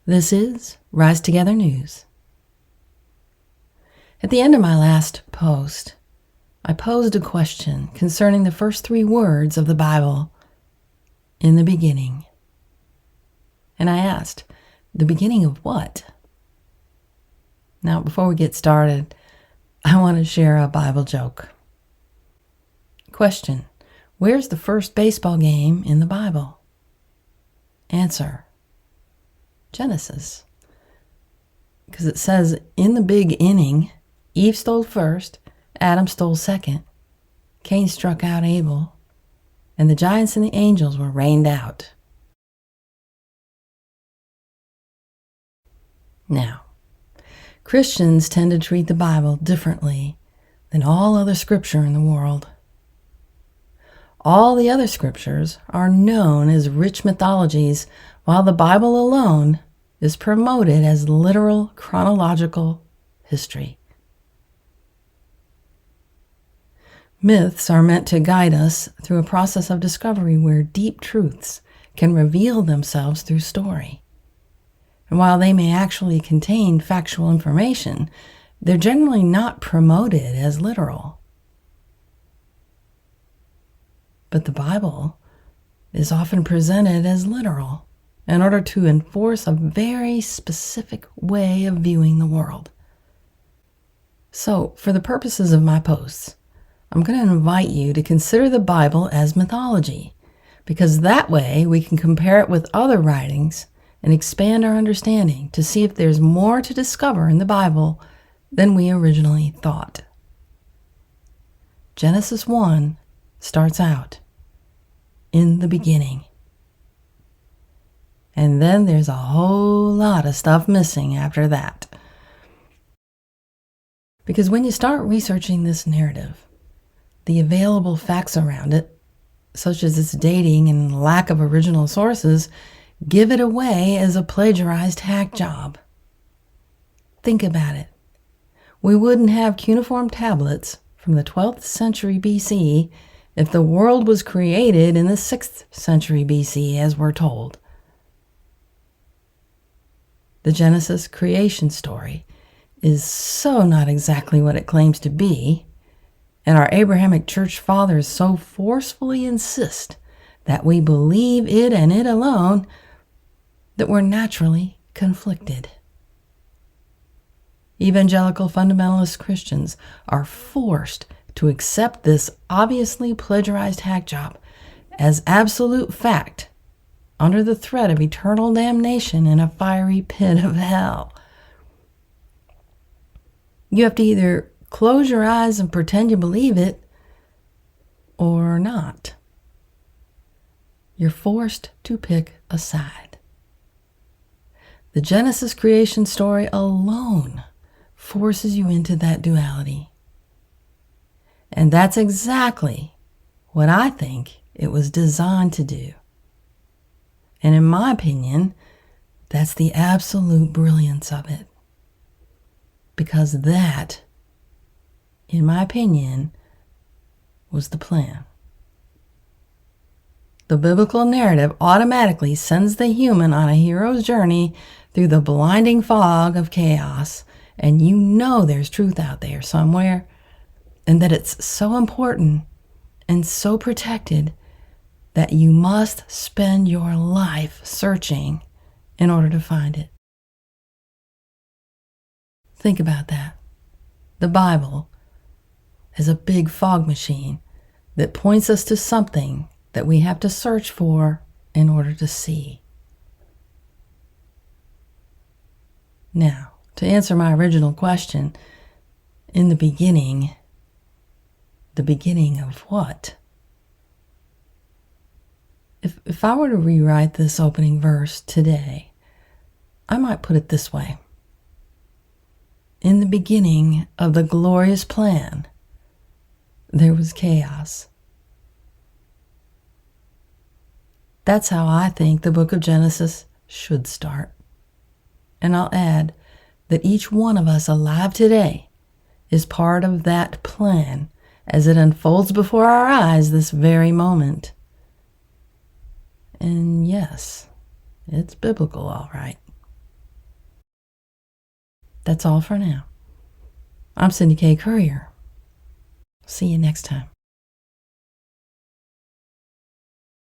This is Rise Together News. At the end of my last post, I posed a question concerning the first 3 words of the Bible, in the beginning. And I asked, the beginning of what? Now, before we get started, I want to share a Bible joke. Question: where's the first baseball game in the Bible? Answer: Genesis. Because it says, in the big inning, Eve stole first, Adam stole second, Cain struck out Abel, and the giants and the angels were rained out. Now, Christians tend to treat the Bible differently than all other scripture in the world. All the other scriptures are known as rich mythologies, while the Bible alone is promoted as literal chronological history. Myths are meant to guide us through a process of discovery where deep truths can reveal themselves through story. And while they may actually contain factual information, they're generally not promoted as literal. But the Bible is often presented as literal in order to enforce a very specific way of viewing the world. So, for the purposes of my posts, I'm going to invite you to consider the Bible as mythology, because that way we can compare it with other writings and expand our understanding to see if there's more to discover in the Bible than we originally thought. Genesis 1 starts out, in the beginning. And then there's a whole lot of stuff missing after that. Because when you start researching this narrative, the available facts around it, such as its dating and lack of original sources, give it away as a plagiarized hack job. Think about it. We wouldn't have cuneiform tablets from the 12th century BC if the world was created in the 6th century BC, as we're told. The Genesis creation story is so not exactly what it claims to be, and our Abrahamic church fathers so forcefully insist that we believe it and it alone that we're naturally conflicted. Evangelical fundamentalist Christians are forced to accept this obviously plagiarized hack job as absolute fact under the threat of eternal damnation in a fiery pit of hell. You have to either close your eyes and pretend you believe it, or not. You're forced to pick a side. The Genesis creation story alone forces you into that duality. And that's exactly what I think it was designed to do. And in my opinion, that's the absolute brilliance of it. Because that, in my opinion, was the plan. The biblical narrative automatically sends the human on a hero's journey through the blinding fog of chaos, and you know there's truth out there somewhere, and that it's so important and so protected that you must spend your life searching in order to find it. Think about that. The Bible is a big fog machine that points us to something that we have to search for in order to see. Now, to answer my original question, in the beginning of what? If I were to rewrite this opening verse today, I might put it this way. In the beginning of the glorious plan, there was chaos. That's how I think the book of Genesis should start. And I'll add that each one of us alive today is part of that plan as it unfolds before our eyes this very moment. And yes, it's biblical, all right. That's all for now. I'm Cindy K. Courier. See you next time.